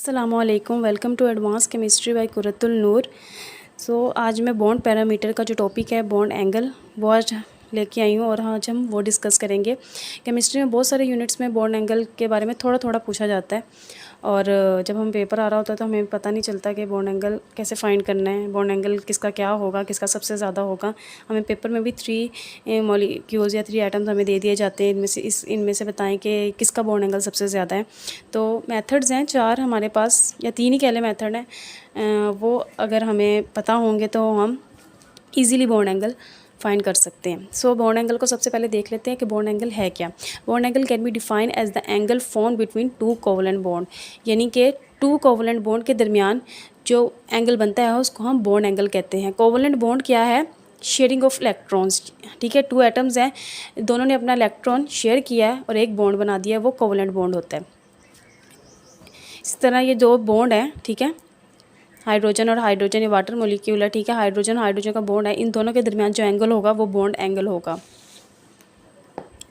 अस्सलामुअलैकुम, welcome to advance chemistry by Quratul Noor. आज मैं बॉन्ड पैरामीटर का जो टॉपिक है बॉन्ड एंगल वो आज लेके आई हूँ और आज हम वो डिस्कस करेंगे। केमिस्ट्री में बहुत सारे यूनिट्स में बॉन्ड एंगल के बारे में थोड़ा थोड़ा पूछा जाता है और जब हम पेपर आ रहा होता है तो हमें पता नहीं चलता कि बॉन्ड एंगल कैसे फाइंड करना है, बॉन्ड एंगल किसका क्या होगा, किसका सबसे ज़्यादा होगा। हमें पेपर में भी 3 मॉलिक्यूल्स या 3 एटम्स हमें दे दिए जाते हैं, इनमें से बताएं कि किसका बॉन्ड एंगल सबसे ज़्यादा है। तो मेथड्स हैं 4 हमारे पास, या 3 ही कह लें मेथड हैं। वो अगर हमें पता होंगे तो हम ईज़िली बॉन्ड एंगल फाइंड कर सकते हैं। बॉन्ड एंगल को सबसे पहले देख लेते हैं कि बॉन्ड एंगल है क्या। Bond angle can be define as the angle form between 2 covalent bond, यानी कि 2 कोवलेंट बॉन्ड के दरमियान जो एंगल बनता है उसको हम बॉन्ड एंगल कहते हैं। कोवलेंट बॉन्ड क्या है? शेयरिंग ऑफ इलेक्ट्रॉन्स, ठीक है। 2 एटम्स हैं, दोनों ने अपना इलेक्ट्रॉन शेयर किया है और एक बॉन्ड बना दिया है, वो कोवलेंट बॉन्ड होता है। इस तरह ये 2 बॉन्ड हैं, ठीक है, हाइड्रोजन और हाइड्रोजन, ये वाटर मॉलिक्यूल है, ठीक है। हाइड्रोजन हाइड्रोजन का बॉन्ड है, इन दोनों के दरमियान जो एंगल होगा वो बॉन्ड एंगल होगा।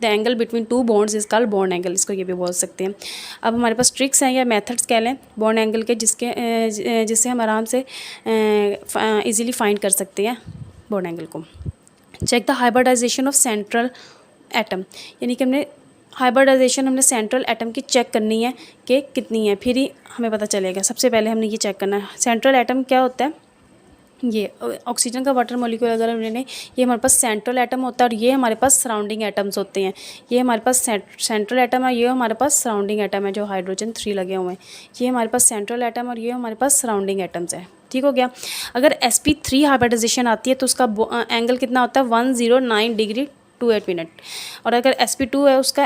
The angle between 2 bonds is called bond angle, इसको ये भी बोल सकते हैं। अब हमारे पास ट्रिक्स हैं या मेथड्स कह लें बॉन्ड एंगल के, जिससे हम आराम से इजीली फाइंड कर सकते हैं बॉन्ड एंगल को। Check the hybridisation of central atom, यानी कि हमने सेंट्रल एटम की चेक करनी है कि कितनी है, फिर ही हमें पता चलेगा। सबसे पहले हमने ये चेक करना है सेंट्रल एटम क्या होता है। ये ऑक्सीजन का वाटर मॉलिक्यूल अगर हमने, ये हमारे पास सेंट्रल एटम होता है और ये हमारे पास सराउंडिंग एटम्स होते हैं। ये हमारे पास सेंट्रल एटम है, ये हमारे पास सराउंडिंग एटम है, जो हाइड्रोजन 3 लगे हुए हैं। ये हमारे पास सेंट्रल एटम और ये हमारे पास सराउंडिंग एटम्स है, ठीक हो गया। अगर sp3 हाइब्रिडाइजेशन आती है तो उसका एंगल कितना होता है 109 डिग्री 28 मिनट, और अगर sp2 है उसका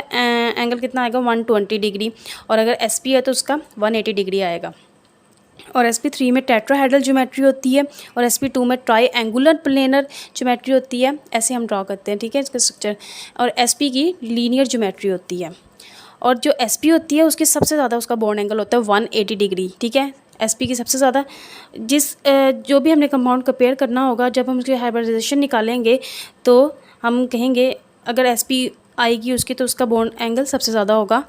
एंगल कितना आएगा 120 डिग्री, और अगर sp है तो उसका 180 डिग्री आएगा। और sp3 में टेट्राहेड्रल ज्योमेट्री होती है और sp2 में ट्राई एंगुलर प्लेनर ज्योमेट्री होती है। ऐसे हम ड्रॉ करते हैं, ठीक है, इसका स्ट्रक्चर। और sp की लीनियर ज्योमेट्री होती है, और जो sp होती है उसकी सबसे ज़्यादा उसका बॉन्ड एंगल होता है 180 डिग्री, ठीक है। sp की सबसे ज़्यादा जो भी हमने कंपाउंड कंपेयर करना होगा, जब हम उसकी हाइब्रिडाइजेशन निकालेंगे तो हम कहेंगे अगर sp आएगी उसकी तो उसका बॉन्ड एंगल सबसे ज़्यादा होगा,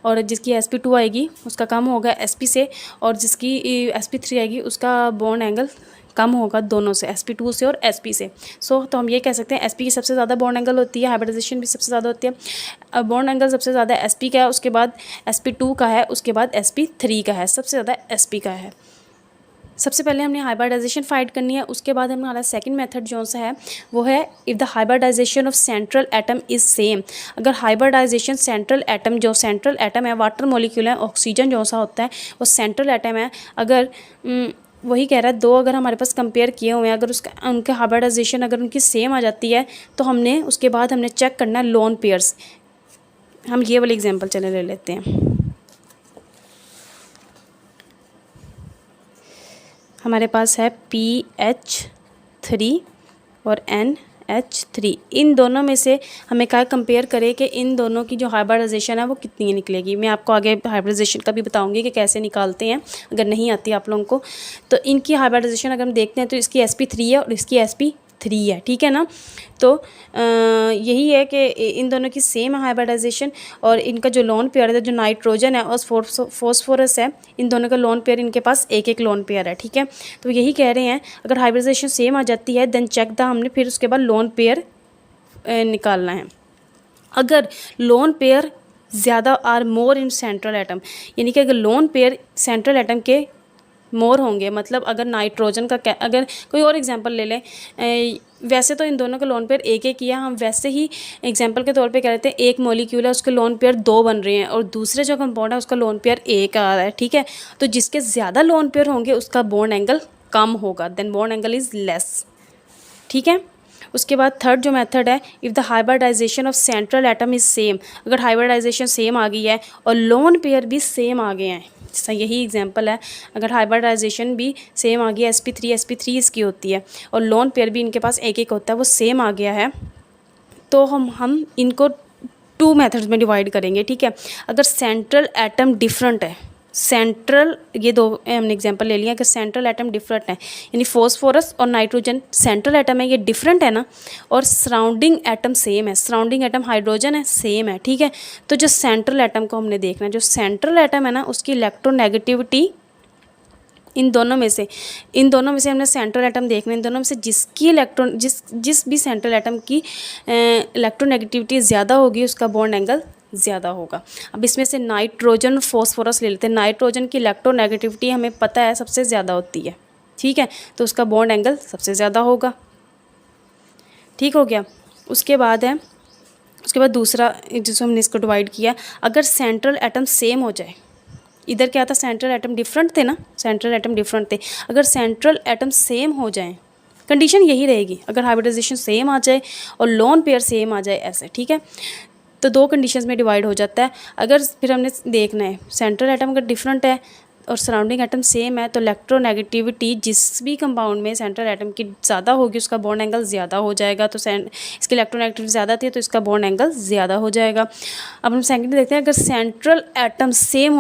और जिसकी sp2 आएगी उसका कम होगा sp से, और जिसकी sp3 आएगी उसका बॉन्ड एंगल कम होगा दोनों से, sp2 से और sp से। तो हम ये कह सकते हैं sp की सबसे ज़्यादा बॉन्ड एंगल होती है, हाइब्रिडाइजेशन भी सबसे ज़्यादा होती है। बॉन्ड एंगल सबसे ज़्यादा sp का है, उसके बाद sp2 का है, उसके बाद sp3 का है, सबसे ज़्यादा sp का है। सबसे पहले हमने हाइब्रिडाइजेशन फाइंड करनी है, उसके बाद हमारा सेकंड मेथड जो सा है वो है if the hybridisation of central atom is same. अगर हाइब्रिडाइजेशन सेंट्रल एटम है, वाटर मॉलिक्यूल है, ऑक्सीजन जो सा होता है वो सेंट्रल एटम है। अगर वही कह रहा है 2 अगर हमारे पास कंपेयर किए हुए हैं, अगर उनके हाइब्रिडाइजेशन अगर उनकी सेम आ जाती है तो हमने उसके बाद हमने चेक करना है लोन पेयर्स। हम ये वाली एग्जाम्पल चले ले लेते हैं। हमारे पास है PH3 और NH3, इन दोनों में से हमें क्या कंपेयर करें कि इन दोनों की जो हाइब्रिडाइजेशन है वो कितनी निकलेगी। मैं आपको आगे हाइब्रिडाइजेशन का भी बताऊंगी कि कैसे निकालते हैं, अगर नहीं आती आप लोगों को। तो इनकी हाइब्रिडाइजेशन अगर हम देखते हैं तो इसकी sp3 है और इसकी sp3 है, ठीक है ना। तो यही है कि इन दोनों की सेम हाइब्रिडाइजेशन, और इनका जो लोन पेयर है, जो नाइट्रोजन है और फॉस्फोरस है, इन दोनों का लोन पेयर इनके पास एक लोन पेयर है, ठीक है। तो यही कह रहे हैं अगर हाइब्रिडाइजेशन सेम आ जाती है देन चेक द, हमने फिर उसके बाद लोन पेयर निकालना है। अगर लोन पेयर ज़्यादा are more in central atom, यानी कि अगर लोन पेयर सेंट्रल एटम के मोर होंगे, मतलब अगर नाइट्रोजन का अगर कोई और एग्जांपल ले लें, वैसे तो इन दोनों का लोन पेयर एक किया, हम वैसे ही एग्जांपल के तौर पे कह रहे थे एक मॉलिक्यूल है उसके लोन पेयर 2 बन रहे हैं और दूसरे जो कंपाउंड है उसका लोन पेयर 1 आ रहा है, ठीक है। तो जिसके ज़्यादा लोन पेयर होंगे उसका बॉन्ड एंगल कम होगा, then bond angle is less, ठीक है। उसके बाद थर्ड जो मेथड है if the hybridisation of central atom is same, अगर हाइब्रिडाइजेशन सेम आ गई है और लोन पेयर भी सेम आ गए हैं, जैसा यही एग्जांपल है, अगर हाइब्रिडाइजेशन भी सेम आ गया, sp3 इसकी होती है और लोन पेयर भी इनके पास एक होता है, वो सेम आ गया है, तो हम इनको 2 मेथड्स में डिवाइड करेंगे, ठीक है। अगर सेंट्रल एटम डिफरेंट है, सेंट्रल, ये 2 हमने एग्जांपल ले लिया कि सेंट्रल एटम डिफरेंट है, यानी फॉस्फोरस और नाइट्रोजन सेंट्रल एटम है, ये डिफरेंट है ना, और सराउंडिंग एटम सेम है, सराउंडिंग एटम हाइड्रोजन है सेम है, ठीक है। तो जो सेंट्रल एटम को हमने देखना है, जो सेंट्रल एटम है ना उसकी इलेक्ट्रोनेगेटिविटी इन दोनों में से हमने सेंट्रल एटम देखना है। इन दोनों में से जिसकी इलेक्ट्रॉन जिस भी सेंट्रल एटम की इलेक्ट्रोनेगेटिविटी ज़्यादा होगी उसका बॉन्ड एंगल ज़्यादा होगा। अब इसमें से नाइट्रोजन फॉस्फोरस ले लेते हैं। नाइट्रोजन की इलेक्ट्रोनेगेटिविटी हमें पता है सबसे ज़्यादा होती है, ठीक है, तो उसका बॉन्ड एंगल सबसे ज़्यादा होगा। ठीक हो गया। उसके बाद दूसरा जिसको हमने इसको डिवाइड किया, अगर सेंट्रल एटम सेम हो जाए, इधर क्या था, सेंट्रल एटम डिफरेंट थे ना, सेंट्रल एटम डिफरेंट थे, अगर सेंट्रल एटम सेम हो जाए, कंडीशन यही रहेगी, अगर हाइब्रिडाइजेशन सेम आ जाए और लोन पेयर सेम आ जाए ऐसे, ठीक है, तो दो कंडीशंस में डिवाइड हो जाता है। अगर फिर हमने देखना है सेंट्रल एटम अगर डिफरेंट है और सराउंडिंग एटम सेम है तो इलेक्ट्रोनेगेटिविटी जिस भी कंपाउंड में सेंट्रल एटम की ज़्यादा होगी उसका बॉन्ड एंगल ज़्यादा हो जाएगा। तो इसकी इलेक्ट्रोनेगेटिविटी ज़्यादा थी तो इसका बॉन्ड एंगल ज़्यादा हो जाएगा। अब हम सेकंड देखते हैं, अगर सेंट्रल एटम सेम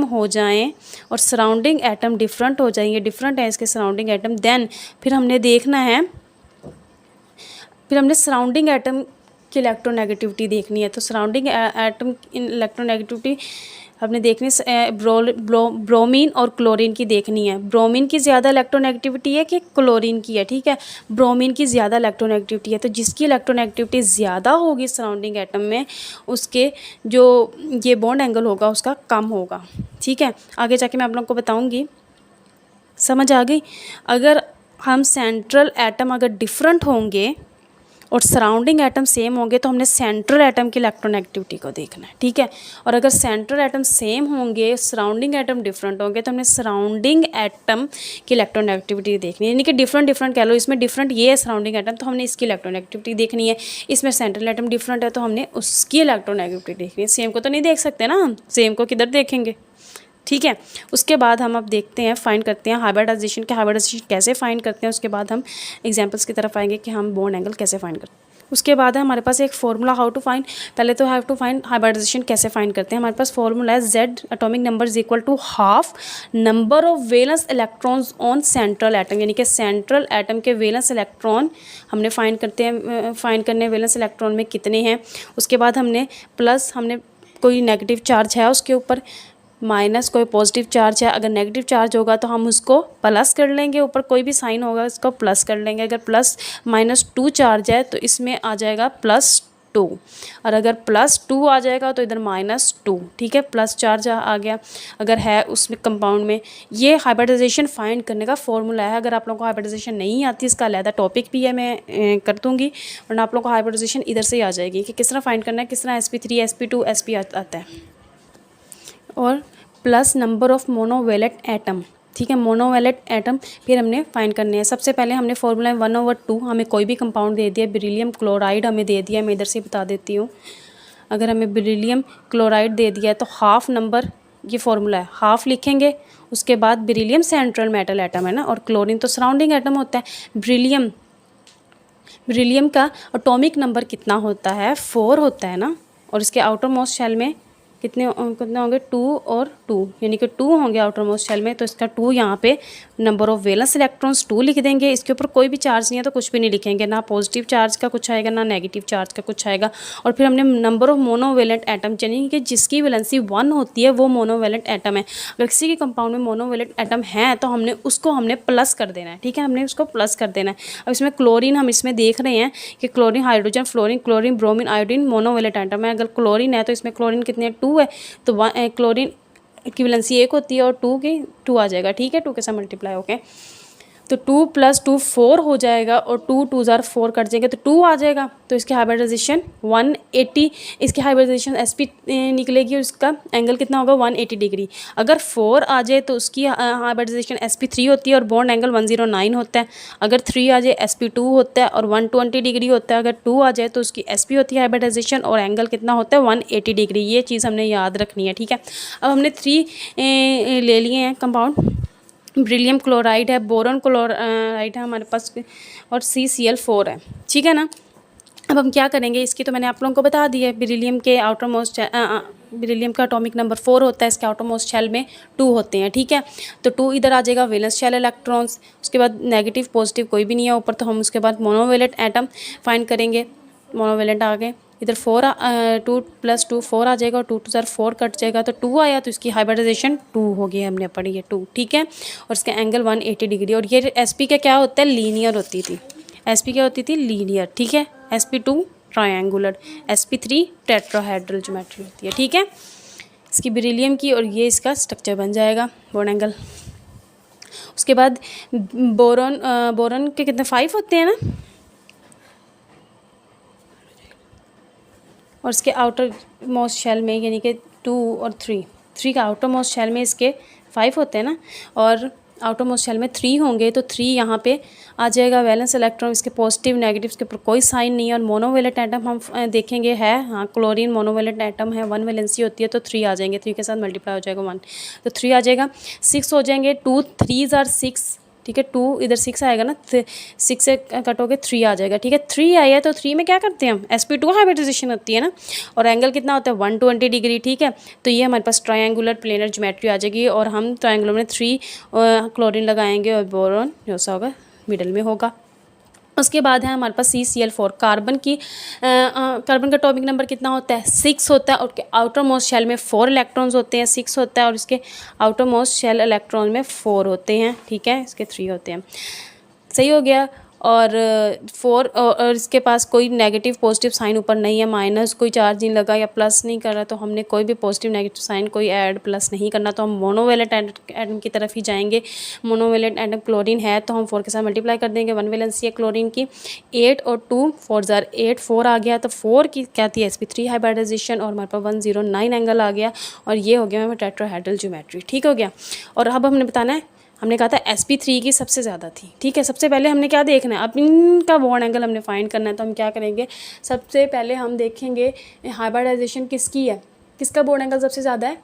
हो जाएं और सराउंडिंग एटम डिफरेंट हो जाएंगे, डिफरेंट है इसके सराउंडिंग एटम, देन फिर हमने देखना है, फिर हमने सराउंडिंग एटम की इलेक्ट्रोनेगेटिविटी देखनी है। तो सराउंडिंग एटम इलेक्ट्रोनेगेटिविटी हमने देखनी ब्रोमीन और क्लोरीन की देखनी है। ब्रोमीन की ज़्यादा इलेक्ट्रोनेगेटिविटी है कि क्लोरीन की है, ठीक है, ब्रोमीन की ज़्यादा इलेक्ट्रोनेगेटिविटी है। तो जिसकी इलेक्ट्रोनेगेटिविटी ज़्यादा होगी सराउंडिंग एटम में उसके जो ये बॉन्ड एंगल होगा उसका कम होगा, ठीक है। आगे जाके मैं आप लोगों को बताऊँगी, समझ आ गई। अगर हम सेंट्रल एटम अगर डिफरेंट होंगे और सराउंडिंग एटम सेम होंगे तो हमने सेंट्रल एटम की इलेक्ट्रोनेगेटिविटी को देखना है, ठीक है। और अगर सेंट्रल एटम सेम होंगे, सराउंडिंग एटम डिफरेंट होंगे तो हमने सराउंडिंग एटम की इलेक्ट्रोनेगेटिविटी देखनी है, यानी कि डिफरेंट कह लो, इसमें डिफरेंट ये है सराउंडिंग एटम तो हमने इसकी इलेक्ट्रोनेगेटिविटी देखनी है, इसमें सेंट्रल एटम डिफरेंट है तो हमने उसकी इलेक्ट्रोनेगेटिविटी देखनी है। सेम को तो नहीं देख सकते ना हम, सेम को किधर देखेंगे, ठीक है। उसके बाद हम अब देखते हैं, फाइंड करते हैं हाइब्रिडाइजेशन कैसे फाइंड करते हैं। उसके बाद हम एग्जांपल्स की तरफ आएंगे कि हम बॉन्ड एंगल कैसे फाइंड करते हैं। उसके बाद है हमारे पास एक फॉर्मूला हाउ टू फाइंड, पहले तो हैव टू फाइंड हाइब्रिडाइजेशन कैसे फाइंड करते हैं। हमारे पास फॉर्मूला है Z atomic number is equal to half number of valence electrons on central atom, यानी कि सेंट्रल एटम के वैलेंस इलेक्ट्रॉन हमने फाइंड करने वैलेंस इलेक्ट्रॉन में कितने हैं। उसके बाद हमने कोई नेगेटिव चार्ज है उसके ऊपर, माइनस कोई पॉजिटिव चार्ज है, अगर नेगेटिव चार्ज होगा तो हम उसको प्लस कर लेंगे, ऊपर कोई भी साइन होगा उसको प्लस कर लेंगे। अगर -2 चार्ज है तो इसमें आ जाएगा +2, और अगर +2 आ जाएगा तो इधर -2, ठीक है, प्लस चार्ज आ गया अगर है उसमें कंपाउंड में। ये हाइब्रिडाइजेशन फाइंड करने का फॉर्मूला है। अगर आप लोगों को हाइब्रिडाइजेशन नहीं आती, इसका अलहदा टॉपिक भी है, मैं कर दूँगी, वरना आप लोगों को हाइब्रिडाइजेशन इधर से ही आ जाएगी कि किस तरह फाइंड करना है, किस तरह sp3 sp2 sp आता है। और प्लस नंबर ऑफ मोनोवेलेट एटम, ठीक है, मोनोवेलेट एटम फिर हमने फाइंड करने हैं। सबसे पहले हमने फॉर्मूला 1/2, हमें कोई भी कंपाउंड दे दिया, बेरिलियम क्लोराइड हमें दे दिया, मैं इधर से बता देती हूँ। अगर हमें बेरिलियम क्लोराइड दे दिया है तो हाफ नंबर, ये फॉर्मूला है, हाफ लिखेंगे। उसके बाद बेरिलियम सेंट्रल मेटल एटम है ना, और क्लोरीन तो सराउंडिंग एटम होता है। बेरिलियम का एटॉमिक नंबर कितना होता है, 4 होता है ना, और इसके आउटर मोस्ट शेल में कितने होंगे, 2 और 2, यानी कि 2 होंगे आउटर मोस्ट शेल में, तो इसका 2 यहाँ पे नंबर ऑफ वैलेंस इलेक्ट्रॉन्स 2 लिख देंगे। इसके ऊपर कोई भी चार्ज नहीं है तो कुछ भी नहीं लिखेंगे, ना पॉजिटिव चार्ज का कुछ आएगा ना नेगेटिव चार्ज का कुछ आएगा। और फिर हमने नंबर ऑफ मोनोवेलेंट एटम, यानी कि जिसकी वैलेंसी 1 होती है वो मोनोवेलेंट एटम है। अगर किसी के कंपाउंड में मोनोवेलेंट एटम है तो हमने प्लस कर देना है, ठीक है, हमने उसको प्लस कर देना है। अब इसमें क्लोरीन हम इसमें देख रहे हैं कि chlorine, hydrogen, fluorine, bromine, iodine monovalent atom है। अगर क्लोरीन है तो इसमें क्लोरीन कितने 2 है, तो क्लोरीन की वैलेंसी 1 होती है और 2 आ जाएगा, ठीक है, 2 के साथ मल्टीप्लाई होके, तो 2 + 2 4 हो जाएगा, और 2 2 4 कट जाएंगे तो 2 आ जाएगा। तो इसकी हाइब्रिडाइजेशन 180, इसकी हाइब्रिडाइजेशन sp निकलेगी और इसका एंगल कितना होगा 180 डिग्री। अगर 4 आ जाए तो उसकी हाइब्रिडाइजेशन sp3 होती है और बॉन्ड एंगल 109 होता है। अगर 3 आ जाए sp2 होता है और 120 डिग्री होता है। अगर 2 आ जाए तो उसकी sp होती है हाइब्रिडाइजेशन और एंगल कितना होता है 180 डिग्री। ये चीज़ हमने याद रखनी है, ठीक है। अब हमने 3 ले लिए हैं कंपाउंड, बेरिलियम क्लोराइड है, बोरॉन क्लोराइड है हमारे पास, और CCl4 है, ठीक है ना। अब हम क्या करेंगे, इसकी तो मैंने आप लोगों को बता दी है। बेरिलियम का एटॉमिक नंबर 4 होता है, इसके आउटर मोस्ट शेल में 2 होते हैं, ठीक है। तो 2 इधर आ जाएगा वैलेंस शेल इलेक्ट्रॉन्स, उसके बाद नेगेटिव पॉजिटिव कोई भी नहीं है ऊपर, तो हम उसके बाद मोनोवेलेंट एटम फाइंड करेंगे। मोनोवेलेंट आ गए, इधर 2 + 2 4 आ जाएगा और 2 × 2 = 4 कट जाएगा तो 2 आया, तो इसकी हाइब्रिडाइजेशन 2 हो गई, हमने पढ़ी है 2, ठीक है। और इसका एंगल 180 डिग्री। और ये SP का क्या होता है, लीनियर होती थी। SP क्या होती थी, लीनियर, ठीक है। SP2 triangular, SP3 tetrahedral geometry होती है, ठीक है। इसकी बेरिलियम की, और ये इसका स्ट्रक्चर बन जाएगा बॉन्ड एंगल। उसके बाद बोरॉन के कितने 5 होते हैं ना, और इसके आउटर मोस्ट शेल में यानी कि 2 और 3 का आउटर मोस्ट शेल में इसके 5 होते हैं ना, और आउटर मोस्ट शेल में 3 होंगे, तो 3 यहाँ पे आ जाएगा। वैलेंस इलेक्ट्रॉन इसके पॉजिटिव नेगेटिव के ऊपर कोई साइन नहीं है। और मोनोवेलेंट एटम हम देखेंगे है, हाँ क्लोरीन मोनोवेलेंट एटम है, 1 वैलेंसी होती है, तो 3 आ जाएंगे, 3 के साथ मल्टीप्लाई हो जाएगा 1, तो 3 आ जाएगा। 6 हो जाएंगे, 2 3s are 6, ठीक है। 2 इधर 6 आएगा ना, 6 से कटोगे 3 आ जाएगा, ठीक है। 3 आया तो 3 में क्या करते हैं हम, SP2 हाइब्रिडाइजेशन होती है ना, और एंगल कितना होता है 120 डिग्री, ठीक है। तो ये हमारे पास ट्रायंगुलर प्लेनर ज्योमेट्री आ जाएगी, और हम ट्रायंगुलर में 3 क्लोरीन लगाएंगे और बोरॉन जो सा होगा मिडल में होगा। उसके बाद है हमारे पास CCl4, कार्बन का एटॉमिक नंबर कितना होता है, 6 होता है, और आउटर मोस्ट शेल में 4 इलेक्ट्रॉन्स होते हैं, 6 होता है, और इसके आउटर मोस्ट शेल इलेक्ट्रॉन में 4 होते हैं, ठीक है, इसके 3 होते हैं, सही हो गया। और 4 और इसके पास कोई नेगेटिव पॉजिटिव साइन ऊपर नहीं है, माइनस कोई चार्ज नहीं लगा या प्लस नहीं कर रहा, तो हमने कोई भी पॉजिटिव नेगेटिव साइन कोई ऐड प्लस नहीं करना, तो हम मोनोवेलेंट एटम की तरफ ही जाएंगे। मोनोवेलेंट एटम क्लोरीन है, तो हम 4 के साथ मल्टीप्लाई कर देंगे, 1 वैलेंसी है क्लोरीन की, 8 और 2 4 जार 8, 4 आ गया, तो 4 की क्या थी, SP3 हाइब्रिडाइजेशन, और हमारे पास 109 एंगल आ गया, और ये हो गया हमें टेट्राहेड्रल ज्योमेट्री, ठीक हो गया। और अब हमने बताना है, हमने कहा था SP3 की सबसे ज़्यादा थी, ठीक है। सबसे पहले हमने क्या देखना है, अब इनका बॉन्ड एंगल हमने फाइंड करना है, तो हम क्या करेंगे, सबसे पहले हम देखेंगे हाइब्रिडाइजेशन किसकी है, किसका बॉन्ड एंगल सबसे ज़्यादा है,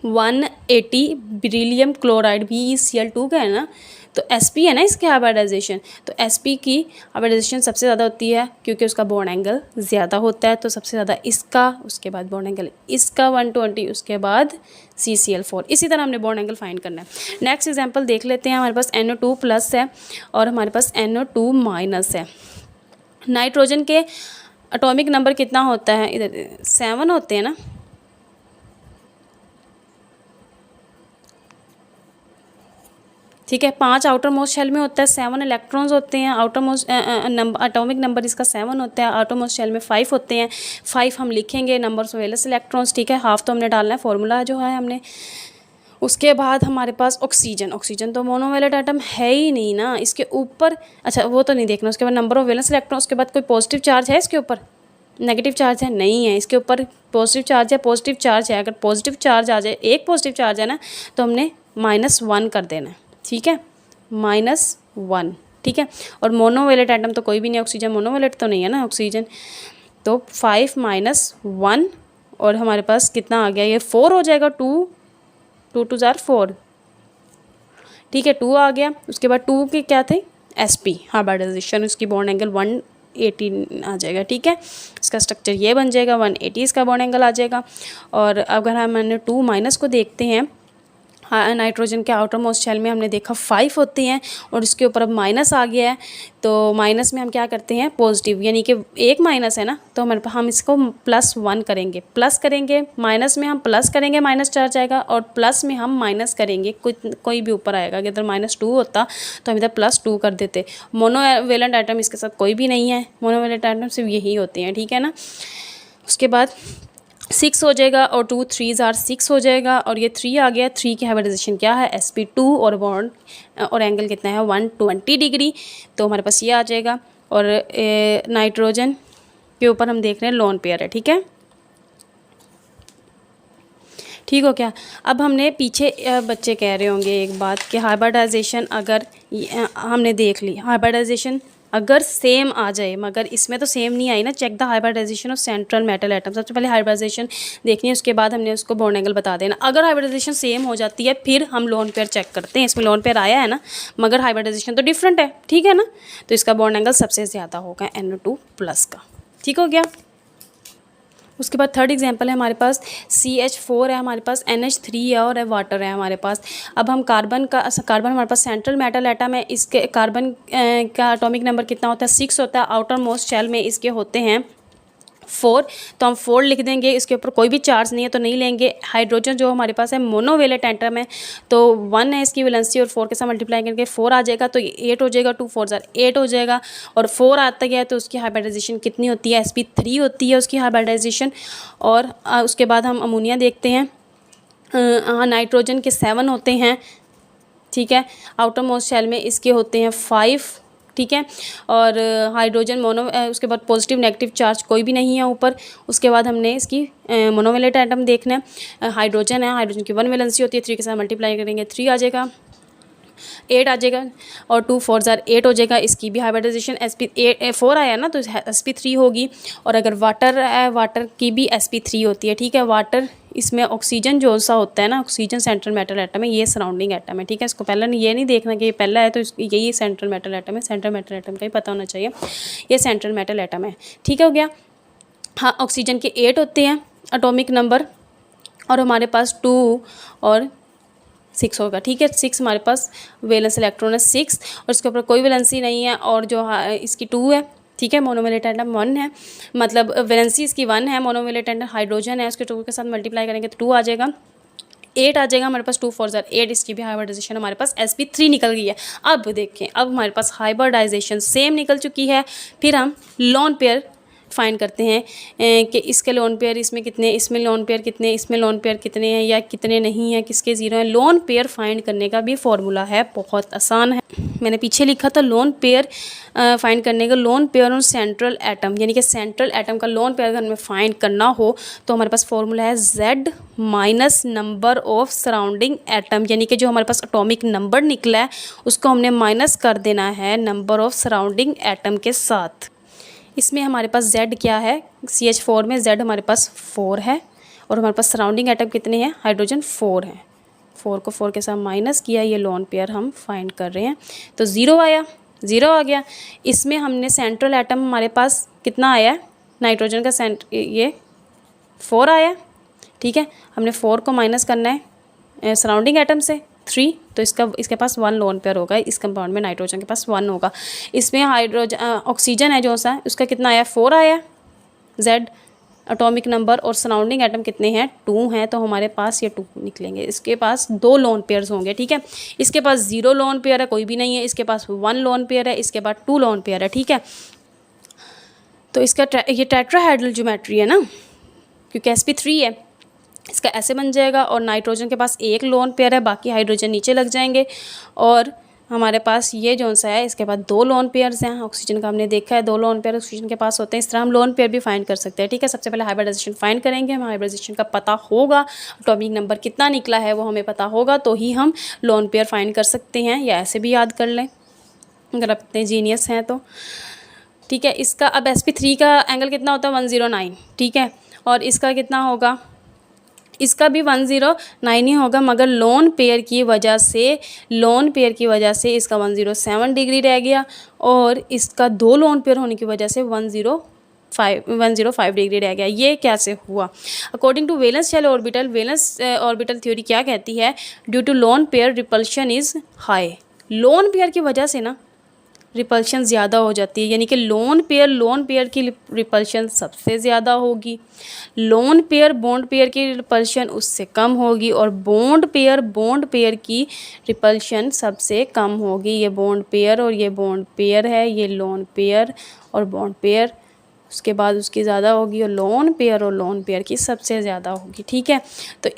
180 बेरिलियम क्लोराइड BeCl2 का है ना, तो SP है ना इसकी हाइब्रिडाइजेशन, तो SP की हाइब्रिडाइजेशन सबसे ज़्यादा होती है क्योंकि उसका बॉन्ड एंगल ज़्यादा होता है, तो सबसे ज़्यादा इसका, उसके बाद बॉन्ड एंगल इसका 120, उसके बाद CCl4। इसी तरह हमने बॉन्ड एंगल फाइंड करना है। नेक्स्ट एग्जांपल देख लेते हैं, हमारे पास NO2+ है और हमारे पास NO2- है। नाइट्रोजन के एटॉमिक नंबर कितना होता है, इधर 7 होते हैं ना, ठीक है। 5 आउटर मोस्ट शेल में होता है, 7 इलेक्ट्रॉन्स होते हैं, आउटर मोस्ट एटॉमिक नंबर इसका 7 होता है, आउटर मोस्ट शेल में 5 होते हैं। 5 हम लिखेंगे नंबर्स ऑफ वैलेंस इलेक्ट्रॉन्स, ठीक है। हाफ तो हमने डालना है, फॉर्मूला जो है हमने। उसके बाद हमारे पास ऑक्सीजन तो मोनोवेलेंट एटम है ही नहीं ना, इसके ऊपर, अच्छा वो तो नहीं देखना। उसके बाद नंबर ऑफ वैलेंस इलेक्ट्रॉन, उसके बाद कोई पॉजिटिव चार्ज है इसके ऊपर, नेगेटिव चार्ज है, नहीं है। इसके ऊपर पॉजिटिव चार्ज है, अगर पॉजिटिव चार्ज आ जाए, एक पॉजिटिव चार्ज है ना, तो हमने -1 कर देना है, ठीक है, -1, ठीक है। और मोनोवेलेंट एटम तो कोई भी नहीं, ऑक्सीजन मोनोवेलेंट तो नहीं है ना ऑक्सीजन, तो 5 - 1, और हमारे पास कितना आ गया, ये 4 हो जाएगा, 2 2 जार 4, ठीक है, 2 आ गया। उसके बाद 2 के क्या थे, SP हाइब्रिडाइजेशन, उसकी बॉन्ड एंगल 180 आ जाएगा, ठीक है। इसका स्ट्रक्चर ये बन जाएगा, 180 इसका बॉन्ड एंगल आ जाएगा। और अगर हम NO2- को देखते हैं, नाइट्रोजन के आउटर मोस्ट शेल में हमने देखा 5 होते हैं, और इसके ऊपर अब माइनस आ गया है, तो माइनस में हम क्या करते हैं, पॉजिटिव, यानी कि एक माइनस है ना, तो हम इसको +1 करेंगे, प्लस करेंगे, माइनस में हम प्लस करेंगे, माइनस चार्ज आएगा, और प्लस में हम माइनस करेंगे, कोई भी ऊपर आएगा। अगर -2 होता तो हम इधर +2 कर देते। मोनोवेलेंट एटम इसके साथ कोई भी नहीं है, मोनोवेलेंट एटम सिर्फ यही होते हैं, ठीक है ना। उसके बाद 6 हो जाएगा, और 2 3s are 6 हो जाएगा, और ये 3 आ गया। 3 की हाइब्रिडाइजेशन क्या है, SP2, और बॉन्ड और एंगल कितना है 120 डिग्री, तो हमारे पास ये आ जाएगा। और नाइट्रोजन के ऊपर हम देख रहे हैं लोन पेयर है, ठीक है, ठीक हो क्या। अब हमने पीछे बच्चे कह रहे होंगे एक बात कि हाइब्रिडाइजेशन अगर हमने देख ली, हाइब्रिडाइजेशन अगर सेम आ जाए, मगर इसमें तो सेम नहीं आई ना, check the hybridisation of central metal atom. सबसे पहले हाइब्रिडाइजेशन देखनी है, उसके बाद हमने उसको बॉन्ड एंगल बता देना। अगर हाइब्रिडाइजेशन सेम हो जाती है, फिर हम लोन पेयर चेक करते हैं। इसमें लोन पेयर आया है ना, मगर हाइब्रिडाइजेशन तो डिफरेंट है, ठीक है ना, तो इसका बॉन्ड एंगल सबसे ज़्यादा होगा NO2+ का, ठीक हो गया। उसके बाद थर्ड एग्जांपल है हमारे पास CH4 है, हमारे पास NH3 है, और है वाटर है हमारे पास। अब हम कार्बन हमारे पास सेंट्रल मेटल एटम है, इसके कार्बन का एटॉमिक नंबर कितना होता है, 6 होता है। आउटर मोस्ट शेल में इसके होते हैं 4, तो हम 4 लिख देंगे। इसके ऊपर कोई भी चार्ज नहीं है तो नहीं लेंगे। हाइड्रोजन जो हमारे पास है मोनोवेलेंट एटम है, तो 1 है इसकी वैलेंसी और 4 के साथ मल्टीप्लाई करके 4 आ जाएगा, तो ये 8 हो जाएगा, 2 4 ज़ार 8 हो जाएगा। और 4 आता गया तो उसकी हाइब्रिडाइजेशन कितनी होती है, sp3 होती है उसकी हाइब्रिडाइजेशन। और उसके बाद हम अमोनिया देखते हैं। नाइट्रोजन के 7 होते हैं, ठीक है। आउटर मोस्ट शेल में इसके होते हैं 5, ठीक है। और हाइड्रोजन मोनो, उसके बाद पॉजिटिव नेगेटिव चार्ज कोई भी नहीं है ऊपर। उसके बाद हमने इसकी मोनोवेलेंट एटम देखना है। हाइड्रोजन है, हाइड्रोजन की 1 वैलेंसी होती है, 3 के साथ मल्टीप्लाई करेंगे 3 आ जाएगा, 8 आ जाएगा, और 2 4 ज़ार 8 हो जाएगा। इसकी भी हाइब्रिडाइजेशन sp4 आया ना, तो sp3 होगी। और अगर वाटर है, वाटर की भी sp3 होती है, ठीक है। वाटर, इसमें ऑक्सीजन जो सा होता है ना, ऑक्सीजन सेंट्रल मेटल एटम है, ये सराउंडिंग एटम है, ठीक है। इसको पहले ये नहीं देखना कि ये पहला है तो यही सेंट्रल मेटल एटम है। सेंट्रल मेटल एटम का ही पता होना चाहिए, ये सेंट्रल मेटल एटम है, ठीक है, हो गया। हाँ, ऑक्सीजन के 8 होते हैं एटॉमिक नंबर, और हमारे पास 2 और 6 होगा, ठीक है। 6 हमारे पास वैलेंस इलेक्ट्रॉन है 6, और इसके ऊपर कोई वैलेंसी नहीं है। और जो इसकी 2 है, ठीक है। मोनोवेलेंट एटम 1 है, मतलब वैलेंसी इसकी 1 है। मोनोवेलेंट एटम हाइड्रोजन है, उसके 2 के साथ मल्टीप्लाई करेंगे तो 2 आ जाएगा, 8 आ जाएगा हमारे पास। 2 4 ज़ार 8, इसकी भी हाइब्रिडाइजेशन हमारे पास sp3 निकल गई है। अब देखें, अब हमारे पास हाइब्रिडाइजेशन सेम निकल चुकी है। फिर हम लोन पेयर फाइंड करते हैं कि इसके लोन पेयर इसमें कितने, इसमें लोन पेयर कितने, इसमें लोन पेयर कितने हैं या कितने नहीं हैं, किसके ज़ीरो हैं। लोन पेयर फाइंड करने का भी फॉर्मूला है, बहुत आसान है। मैंने पीछे लिखा था लोन पेयर फाइंड करने का, lone pair on central atom, यानी कि सेंट्रल एटम का लोन पेयर अगर हमें फाइंड करना हो तो हमारे पास फॉर्मूला है z minus number of surrounding atom, यानी कि जो हमारे पास एटॉमिक नंबर निकला है उसको हमने माइनस कर देना है नंबर ऑफ सराउंडिंग एटम के साथ। इसमें हमारे पास z क्या है, CH4 में z हमारे पास 4 है, और हमारे पास सराउंडिंग एटम कितने हैं, हाइड्रोजन 4 है। 4 को 4 के साथ माइनस किया, ये लोन पेयर हम फाइंड कर रहे हैं, तो 0 आया, 0 आ गया। इसमें हमने सेंट्रल एटम हमारे पास कितना आया है, नाइट्रोजन का ये 4 आया, ठीक है। हमने 4 को माइनस करना है सराउंडिंग एटम से 3, तो इसके पास 1 लोन पेयर होगा। इस कंपाउंड में नाइट्रोजन के पास 1 होगा। इसमें हाइड्रोजन ऑक्सीजन है जो सा, उसका कितना आया, 4 आया z एटॉमिक नंबर, और सराउंडिंग एटम कितने हैं, 2 हैं, तो हमारे पास ये 2 निकलेंगे। इसके पास 2 लोन पेयर्स होंगे, ठीक है। इसके पास 0 लोन पेयर है, कोई भी नहीं है। इसके पास 1 लोन पेयर है, इसके बाद 2 लोन पेयर है, ठीक है। तो इसका ये टेट्राहेड्रल ज्योमेट्री है ना, क्योंकि sp3 है, इसका ऐसे बन जाएगा। और नाइट्रोजन के पास 1 लोन पेयर है, बाकी हाइड्रोजन नीचे लग जाएंगे। और हमारे पास ये जो सा है, इसके बाद 2 लोन पेयर्स हैं। ऑक्सीजन का हमने देखा है 2 लोन पेयर ऑक्सीजन के पास होते हैं। इस तरह हम लोन पेयर भी फाइंड कर सकते हैं, ठीक है। सबसे पहले हाइब्रिडाइजेशन फाइंड करेंगे, हम हाइब्रिडाइजेशन का पता होगा, एटॉमिक नंबर कितना निकला है वो हमें पता होगा, तो ही हम लोन पेयर फाइंड कर सकते हैं, या ऐसे भी याद कर लें अगर आप इतने जीनियस हैं तो, ठीक है। इसका अब sp3 का एंगल कितना होता है, 109, ठीक है। और इसका कितना होगा, इसका भी 109 ही होगा, मगर लोन पेयर की वजह से इसका 107 डिग्री रह गया, और इसका 2 लोन पेयर होने की वजह से 105 डिग्री रह गया। ये कैसे हुआ, according to valence shell orbital, valence orbital theory क्या कहती है, due to lone pair repulsion is high. Lone pair की वजह से ना रिपल्शन ज़्यादा हो जाती है, यानी कि लोन पेयर की रिपल्शन सबसे ज़्यादा होगी, लोन पेयर बॉन्ड पेयर की रिपल्शन उससे कम होगी, और बॉन्ड पेयर की रिपल्शन सबसे कम होगी। ये बॉन्ड पेयर और ये बॉन्ड पेयर है, ये लोन पेयर और बॉन्ड पेयर, उसके बाद उसकी ज़्यादा होगी, और लोन पेयर की सबसे ज़्यादा होगी, ठीक है। तो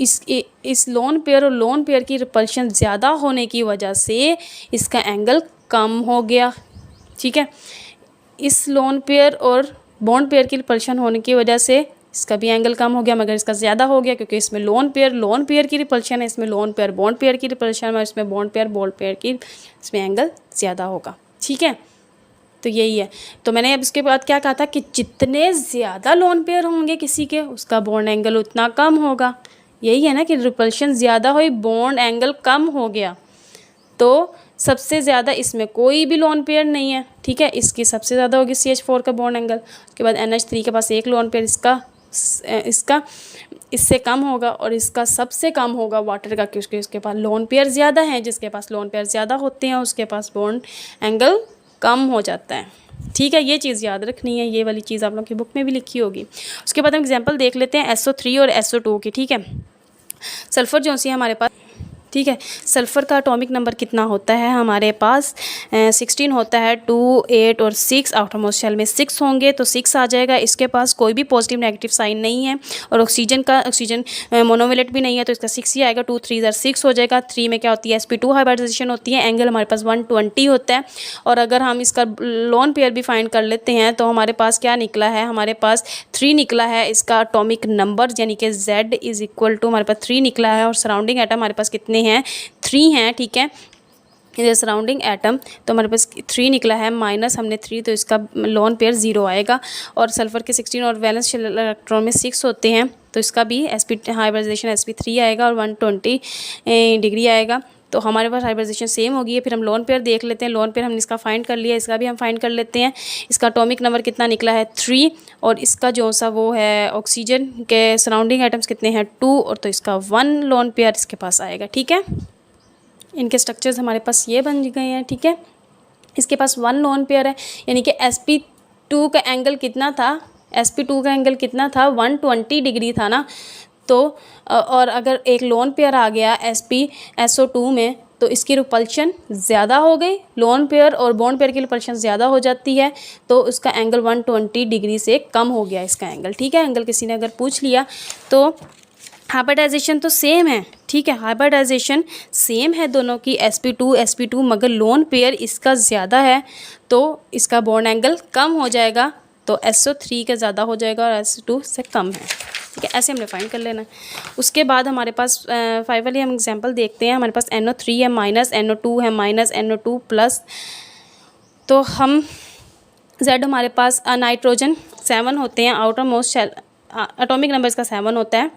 इस लोन पेयर की रिपल्शन ज़्यादा होने की वजह से इसका एंगल कम हो गया, ठीक है। इस लोन पेयर और बॉन्ड पेयर की रिपल्शन होने की वजह से इसका भी एंगल कम हो गया, मगर इसका ज़्यादा हो गया क्योंकि इसमें लोन पेयर की रिपल्शन है, इसमें लोन पेयर बॉन्ड पेयर की रिपल्शन है, इसमें बॉन्ड पेयर की, इसमें एंगल ज़्यादा होगा, ठीक है। तो यही है। तो मैंने अब इसके बाद क्या कहा था कि जितने ज़्यादा लोन पेयर होंगे किसी के, उसका बॉन्ड एंगल उतना कम होगा। यही है ना कि रिपल्शन ज़्यादा हुई, बॉन्ड एंगल कम हो गया। तो सबसे ज़्यादा इसमें कोई भी लोन पेयर नहीं है, ठीक है। इसकी सबसे ज़्यादा होगी CH4 का बॉन्ड एंगल। उसके बाद NH3 के पास 1 लोन पेयर, इसका इससे कम होगा, और इसका सबसे कम होगा वाटर का, क्योंकि उसके पास लोन पेयर ज़्यादा हैं। जिसके पास लोन पेयर ज़्यादा होते हैं उसके पास बॉन्ड एंगल कम हो जाता है। ठीक है, ये चीज़ याद रखनी है, ये वाली चीज़ आप लोग की बुक में भी लिखी होगी। उसके बाद हम एग्जांपल देख लेते हैं SO3 और SO2 की। ठीक है, सल्फ़र जो सी है हमारे पास, ठीक है, सल्फ़र का एटॉमिक नंबर कितना होता है हमारे पास 16 होता है। 2, 8 और 6 आउटरमोस्ट शेल में 6 होंगे तो 6 आ जाएगा। इसके पास कोई भी पॉजिटिव नेगेटिव साइन नहीं है और ऑक्सीजन मोनोवेलेट भी नहीं है तो इसका 6 ही आएगा। 2 3 6 हो जाएगा। 3 में क्या होती है sp2 हाइब्रिडाइजेशन होती है। एंगल हमारे पास 120 होता है। और अगर हम इसका लोन पेयर भी फाइंड कर लेते हैं तो हमारे पास क्या निकला है, हमारे पास 3 निकला है इसका एटॉमिक नंबर, यानी कि Z इज इक्वल टू हमारे पास 3 निकला है। और सराउंडिंग एटम हमारे पास कितने हैं, 3 हैं। ठीक है, इधर सराउंडिंग एटम तो हमारे पास 3 निकला है, माइनस हमने 3 तो इसका लोन पेयर 0 आएगा। और सल्फर के 16 और वैलेंस इलेक्ट्रॉन में 6 होते हैं तो इसका भी हाइब्रिडाइजेशन sp3 आएगा और 120 डिग्री आएगा। तो हमारे पास हाइब्रिडाइजेशन सेम होगी। फिर हम लोन पेयर देख लेते हैं। लोन पेयर हमने इसका फाइंड कर लिया, इसका भी हम फाइंड कर लेते हैं। इसका एटॉमिक नंबर कितना निकला है 3 और इसका जो सा वो है ऑक्सीजन के सराउंडिंग एटम्स कितने हैं 2 और तो इसका 1 लोन पेयर इसके पास आएगा। ठीक है, इनके स्ट्रक्चर्स हमारे पास ये बन गए हैं। ठीक है, इसके पास 1 लोन पेयर है, यानी कि sp2 का एंगल कितना था, sp2 का एंगल कितना था 120 डिग्री था ना। तो और अगर एक लोन पेयर आ गया SO2 में तो इसकी रिपल्शन ज़्यादा हो गई, लोन पेयर और बॉन्ड पेयर की रिपल्शन ज़्यादा हो जाती है तो उसका एंगल 120 डिग्री से कम हो गया इसका एंगल। ठीक है, एंगल किसी ने अगर पूछ लिया तो हाइब्रिडाइजेशन तो सेम है। ठीक है, हाइब्रिडाइजेशन सेम है दोनों की sp2 मगर लोन पेयर इसका ज़्यादा है तो इसका बॉन्ड एंगल कम हो जाएगा तो SO3 का ज़्यादा हो जाएगा और SO2 से कम है। ठीक है, ऐसे हमने फाइंड कर लेना है। उसके बाद हमारे पास 5 वाली हम एग्जांपल देखते हैं। हमारे पास NO3 है, माइनस NO2 है, माइनस NO2 प्लस। तो हम Z हमारे पास नाइट्रोजन 7 होते हैं, outermost shell atomic number इसका 7 होता है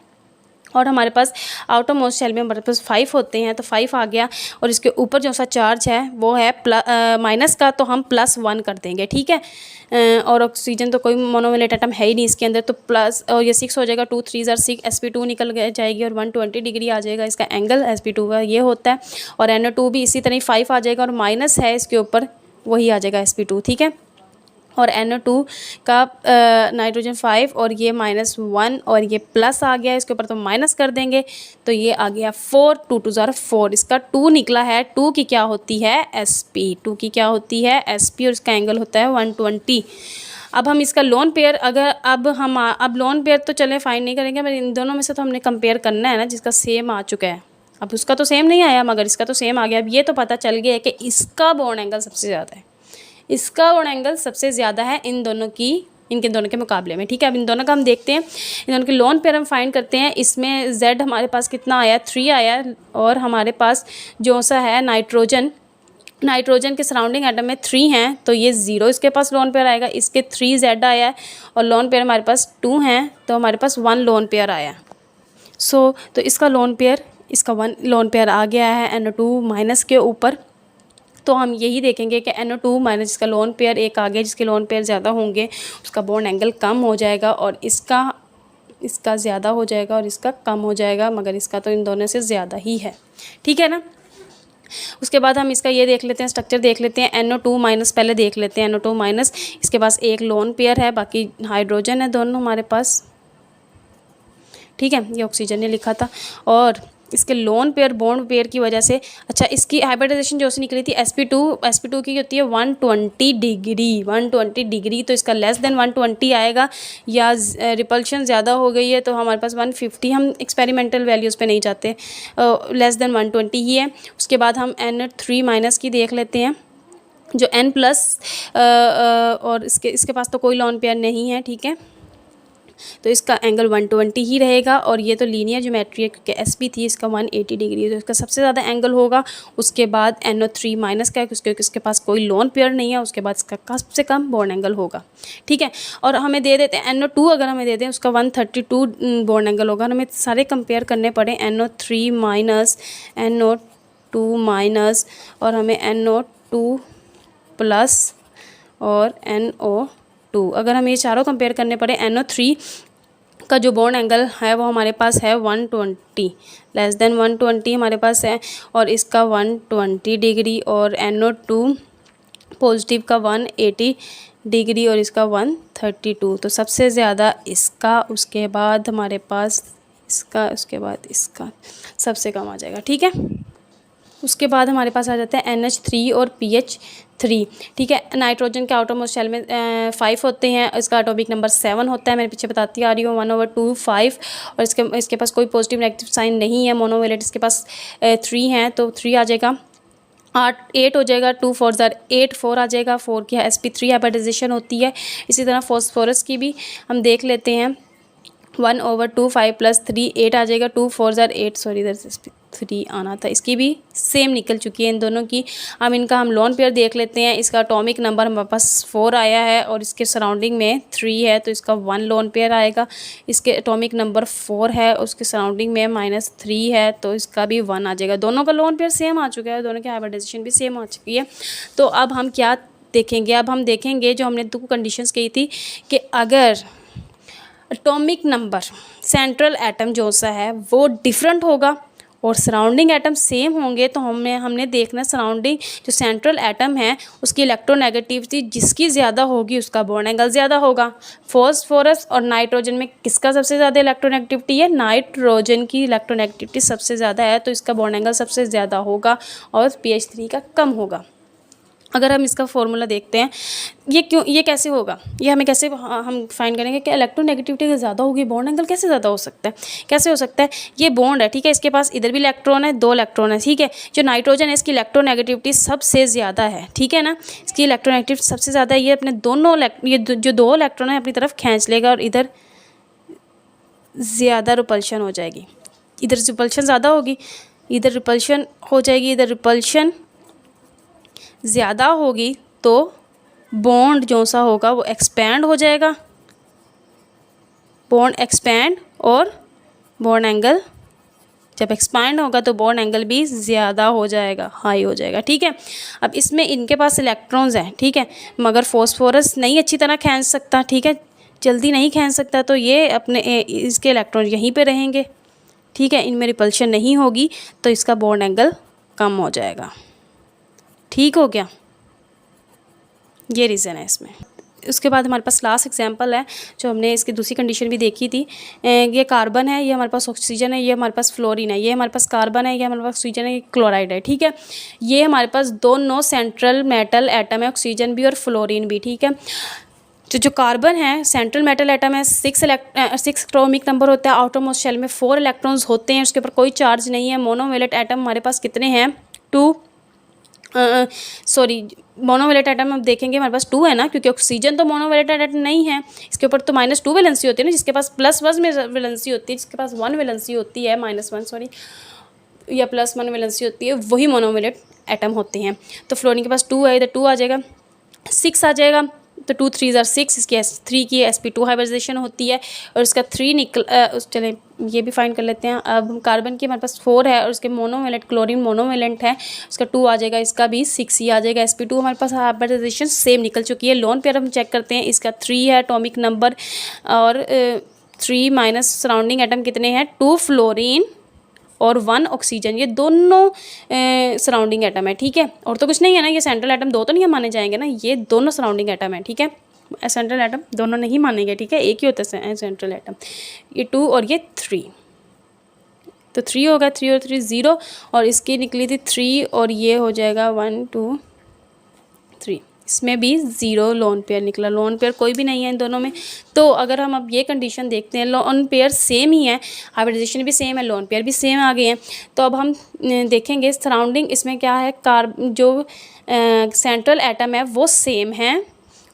और हमारे पास आउटर मोस्ट शेल में हमारे पास 5 होते हैं तो 5 आ गया। और इसके ऊपर जो सा चार्ज है वो है माइनस का तो हम +1 कर देंगे। ठीक है, और ऑक्सीजन तो कोई मोनोवेलेट एटम है ही नहीं इसके अंदर तो प्लस और ये 6 हो जाएगा। 2 3 6 sp2 निकल जाएगी और 120 डिग्री आ जाएगा इसका एंगल sp2 का ये होता है। और NO2 भी इसी तरह 5 आ जाएगा और माइनस है इसके ऊपर वही आ जाएगा sp2। ठीक है, और NO2 का नाइट्रोजन 5 और ये -1 और ये प्लस आ गया, इसके ऊपर तो माइनस कर देंगे तो ये आ गया 4 2 2 4 इसका 2 निकला है। 2 की क्या होती है sp, 2 की क्या होती है sp और इसका एंगल होता है 120। अब हम इसका लोन पेयर अगर अब लोन पेयर तो चले फाइंड नहीं करेंगे, पर इन दोनों में से तो हमने कंपेयर करना है ना जिसका सेम आ चुका है। अब उसका तो सेम नहीं आया मगर इसका तो सेम आ गया। अब ये तो पता चल गया है कि इसका बॉन्ड एंगल सबसे ज़्यादा है, इसका बॉन्ड एंगल सबसे ज़्यादा है इनके दोनों के मुकाबले में। ठीक है, अब इन दोनों का हम देखते हैं, इन दोनों के लोन पेयर हम फाइंड करते हैं। इसमें Z हमारे पास कितना आया 3 आया और हमारे पास जो सा है नाइट्रोजन के सराउंडिंग एटम में 3 हैं तो ये 0 इसके पास लोन पेयर आएगा। इसके 3 Z आया है और लोन पेयर हमारे पास 2 हैं तो हमारे पास 1 लोन पेयर आया। तो इसका लोन पेयर, इसका 1 लोन पेयर आ गया है NO2 माइनस के ऊपर। तो हम यही देखेंगे कि NO2 माइनस इसका लोन पेयर एक आ गया, जिसके लोन पेयर ज़्यादा होंगे उसका बॉन्ड एंगल कम हो जाएगा और इसका ज़्यादा हो जाएगा और इसका कम हो जाएगा, मगर इसका तो इन दोनों से ज़्यादा ही है। ठीक है ना। उसके बाद हम इसका ये देख लेते हैं, स्ट्रक्चर देख लेते हैं। NO2 माइनस पहले देख लेते हैं। NO2 माइनस इसके पास एक लोन पेयर है, बाकी हाइड्रोजन है दोनों हमारे पास। ठीक है, ये ऑक्सीजन ने लिखा था और इसके लोन पेयर बॉन्ड पेयर की वजह से, अच्छा इसकी हाइब्रिडाइजेशन जो सी निकली थी sp2 की होती है 120 डिग्री तो इसका लेस देन 120 आएगा या रिपल्शन ज़्यादा हो गई है तो हमारे पास 150, हम एक्सपेरिमेंटल वैल्यूज़ पे नहीं जाते, लेस देन 120 ही है। उसके बाद हम NO3 माइनस की देख लेते हैं जो N प्लस और इसके पास तो कोई लोन पेयर नहीं है। ठीक है, तो इसका एंगल 120 ही रहेगा और ये तो लीनियर ज्योमेट्री है क्योंकि sp थी, इसका 180 डिग्री तो इसका सबसे ज़्यादा एंगल होगा। उसके बाद NO3 माइनस का है क्योंकि इसके पास कोई लोन पेयर नहीं है, उसके बाद इसका सबसे कम बॉन्ड एंगल होगा। ठीक है, और हमें दे देते हैं NO2 अगर हमें दे दें उसका 132 बॉन्ड एंगल होगा। हमें सारे कंपेयर करने पड़े NO3 माइनस NO2 माइनस और हमें NO2 प्लस और NO2, अगर हम ये चारों कंपेयर करने पड़े NO3 का जो बॉन्ड एंगल है वो हमारे पास है 120, लेस देन 120 हमारे पास है और इसका 120 डिग्री और NO2 पॉजिटिव का 180 डिग्री और इसका 132, तो सबसे ज़्यादा इसका, उसके बाद हमारे पास इसका, उसके बाद इसका सबसे कम आ जाएगा। ठीक है, उसके बाद हमारे पास आ जाता है NH3 और PH3। ठीक है, नाइट्रोजन के आउटरमोस्ट शेल में 5 होते हैं, इसका एटॉमिक नंबर 7 होता है, मैंने पीछे बताती आ रही हूँ 1/2 5, और इसके पास कोई पॉजिटिव नेगेटिव साइन नहीं है। मोनोवेलेंट इसके पास 3 हैं, तो 3 आ जाएगा। 8 हो जाएगा, 2 4 ज़ार 8, 4 आ जाएगा। 4 की sp3 हाइब्रिडाइजेशन होती है। इसी तरह फॉस्फोरस की भी हम देख लेते हैं, 1/2 5 + 3 8 आ जाएगा। 2 4 ज़ार 8, सॉरी इधर से 3 आना था, इसकी भी सेम निकल चुकी है इन दोनों की। अब इनका हम लोन पेयर देख लेते हैं। इसका एटॉमिक नंबर हमारे पास 4 आया है और इसके सराउंडिंग में 3 है, तो इसका 1 लोन पेयर आएगा। इसके एटॉमिक नंबर 4 है, उसके सराउंडिंग में -3 है, तो इसका भी 1 आ जाएगा। दोनों का लोन पेयर सेम आ चुका है, दोनों की हाइब्रिडाइजेशन भी सेम आ चुकी है। तो अब हम क्या देखेंगे, अब हम देखेंगे जो हमने 2 कंडीशंस कही थी कि अगर एटॉमिक नंबर सेंट्रल एटम जो सा है वो डिफरेंट होगा और सराउंडिंग एटम सेम होंगे, तो हमने देखना सराउंडिंग जो सेंट्रल एटम है उसकी इलेक्ट्रोनेगेटिविटी जिसकी ज़्यादा होगी उसका बॉन्ड एंगल ज़्यादा होगा। फॉस्फोरस और नाइट्रोजन में किसका सबसे ज़्यादा इलेक्ट्रोनेगेटिविटी है? नाइट्रोजन की इलेक्ट्रोनेगेटिविटी सबसे ज़्यादा है, तो इसका बॉन्ड एंगल सबसे ज़्यादा होगा और PH3 का कम होगा। अगर हम इसका फॉर्मूला देखते हैं, ये कैसे होगा, ये हमें कैसे हम फाइंड करेंगे कि इलेक्ट्रोनेगेटिविटी ज़्यादा होगी, बॉन्ड एंगल कैसे ज़्यादा हो सकता है? कैसे हो सकता है? ये बॉन्ड है, ठीक है, इसके पास इधर भी इलेक्ट्रॉन है, 2 इलेक्ट्रॉन है, ठीक है। जो नाइट्रोजन है इसकी इलेक्ट्रोनेगेटिविटी सबसे ज़्यादा है, ठीक है ना, इसकी इलेक्ट्रोनेगेटिविटी सबसे ज़्यादा है। ये अपने दोनों ये जो 2 इलेक्ट्रॉन है अपनी तरफ खींच लेगा और इधर ज़्यादा रिपल्शन हो जाएगी, इधर रिपल्शन ज़्यादा होगी, इधर रिपल्शन हो जाएगी, इधर रिपल्शन ज़्यादा होगी, तो बॉन्ड जो सा होगा वो एक्सपैंड हो जाएगा, बॉन्ड एक्सपैंड, और बॉन्ड एंगल जब एक्सपैंड होगा तो बॉन्ड एंगल भी ज़्यादा हो जाएगा, हाई हो जाएगा। ठीक है, अब इसमें इनके पास इलेक्ट्रॉन्स हैं, ठीक है, मगर फॉस्फोरस नहीं अच्छी तरह खींच सकता, ठीक है, जल्दी नहीं खींच सकता, तो ये अपने इसके इलेक्ट्रॉन यहीं पे रहेंगे, ठीक है, इनमें रिपल्शन नहीं होगी, तो इसका बॉन्ड एंगल कम हो जाएगा। ठीक हो गया, ये रीज़न है इसमें। उसके बाद हमारे पास लास्ट एग्जांपल है जो हमने इसकी दूसरी कंडीशन भी देखी थी। ये कार्बन है, ये हमारे पास ऑक्सीजन है, ये हमारे पास फ्लोरीन है, ये हमारे पास कार्बन है, ये हमारे पास ऑक्सीजन है, ये क्लोराइड है, ठीक है। ये हमारे पास दोनों सेंट्रल मेटल एटम है, ऑक्सीजन भी और फ्लोरीन भी, ठीक है। जो कार्बन है सेंट्रल मेटल एटम है, 6 एटॉमिक नंबर होता है, आउटर मोस्ट शेल में 4 इलेक्ट्रॉन्स होते हैं, उसके ऊपर कोई चार्ज नहीं है। मोनोवेलेंट एटम हमारे पास कितने हैं? 2, सॉरी, मोनोवेलेंट एटम हम देखेंगे हमारे पास 2 है ना, क्योंकि ऑक्सीजन तो मोनोवेलेंट एटम नहीं है, इसके ऊपर तो -2 वैलेंसी होती है ना, जिसके पास +1 में वैलेंसी होती है, जिसके पास 1 वैलेंसी होती है, -1 सॉरी, या +1 वैलेंसी होती है, वही मोनोवेलेंट एटम होते हैं। तो फ्लोरीन के पास 2 है, इधर 2 आ जाएगा, 6 आ जाएगा, तो 2 3 ज़ार 6, इसकी 3 की sp2 हाइब्रिडाइजेशन होती है और इसका 3 चले ये भी फाइंड कर लेते हैं। अब कार्बन की हमारे पास 4 है और उसके मोनोवेलेंट, क्लोरीन मोनोवेलेंट है, उसका 2 आ जाएगा, इसका भी 6 ही आ जाएगा। sp2 हमारे पास हाइब्रिडाइजेशन सेम निकल चुकी है। लोन पेयर हम चेक करते हैं, इसका 3 है एटॉमिक नंबर और 3 माइनस सराउंडिंग एटम कितने हैं? 2 फ्लोरीन और 1 ऑक्सीजन, ये दोनों सराउंडिंग एटम है, ठीक है। और तो कुछ नहीं है ना, ये सेंट्रल एटम 2 तो नहीं माने जाएंगे ना, ये दोनों सराउंडिंग एटम है, ठीक है। सेंट्रल एटम दोनों नहीं मानेंगे, ठीक है, एक ही होता है सेंट्रल एटम। ये 2 और ये 3, तो 3 होगा, 3 और 3 0, और इसकी निकली थी 3 और ये हो जाएगा 1 2 3, इसमें भी 0 लोन पेयर निकला, लोन पेयर कोई भी नहीं है इन दोनों में। तो अगर हम अब ये कंडीशन देखते हैं, लोन पेयर सेम ही है, हाइब्रिडाइजेशन भी सेम है, लोन पेयर भी सेम आ गए हैं, तो अब हम देखेंगे सराउंडिंग इसमें क्या है। जो सेंट्रल एटम है वो सेम है,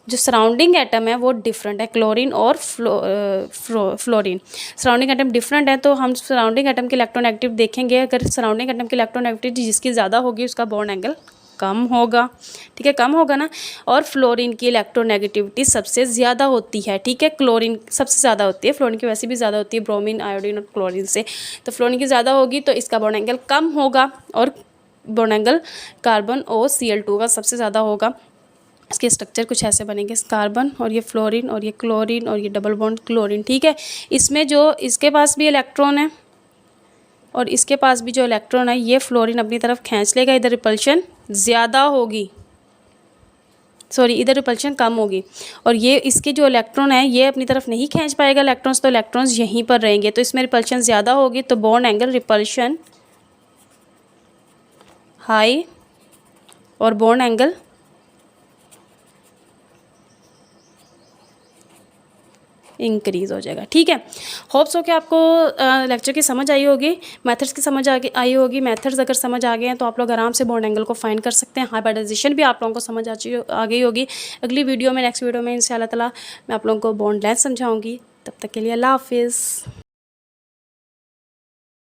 जो सराउंडिंग एटम है वो डिफरेंट है, क्लोरीन और फ्लोरीन। सराउंडिंग एटम डिफरेंट है, तो हम सराउंडिंग एटम के इलेक्ट्रोनेगेटिव देखेंगे। अगर सराउंडिंग एटम की इलेक्ट्रोनेगेटिविटी जिसकी ज़्यादा होगी उसका बॉन्ड एंगल कम होगा, ठीक है, कम होगा ना। और फ्लोरीन की इलेक्ट्रोनेगेटिविटी सबसे ज़्यादा होती है, ठीक है, क्लोरीन सबसे ज़्यादा होती है, फ्लोरीन की वैसे भी ज़्यादा होती है, ब्रोमीन, आयोडीन और क्लोरीन से, तो फ्लोरीन की ज़्यादा होगी, तो इसका बॉन्ड एंगल कम होगा और बॉन्ड एंगल कार्बन और Cl2 का सबसे ज़्यादा होगा। इसके स्ट्रक्चर कुछ ऐसे बनेंगे, कार्बन और ये फ्लोरीन और ये क्लोरीन और ये डबल बॉन्ड क्लोरीन, ठीक है। इसमें जो इसके पास भी इलेक्ट्रॉन है और इसके पास भी जो इलेक्ट्रॉन है, ये फ्लोरीन अपनी तरफ खींच लेगा, इधर रिपल्शन ज़्यादा होगी, सॉरी इधर रिपल्शन कम होगी, और ये इसके जो इलेक्ट्रॉन है ये अपनी तरफ नहीं खींच पाएगा इलेक्ट्रॉन्स, तो इलेक्ट्रॉन्स यहीं पर रहेंगे, तो इसमें रिपल्शन ज़्यादा होगी, तो बॉन्ड एंगल रिपल्शन हाई और बॉन्ड एंगल इंक्रीज़ हो जाएगा। ठीक है, होप्स हो कि आपको लेक्चर की समझ आई होगी, मेथड्स की समझ आई होगी। मेथड्स अगर समझ आ गए हैं तो आप लोग आराम से बॉन्ड एंगल को फाइंड कर सकते हैं। हाइब्रिडाइजेशन भी आप लोगों को समझ आ गई होगी। अगली वीडियो में, नेक्स्ट वीडियो में इंशाल्लाह ताला मैं आप लोगों को बॉन्ड लेंथ समझाऊंगी। तब तक के लिए अल्लाह हाफिज़।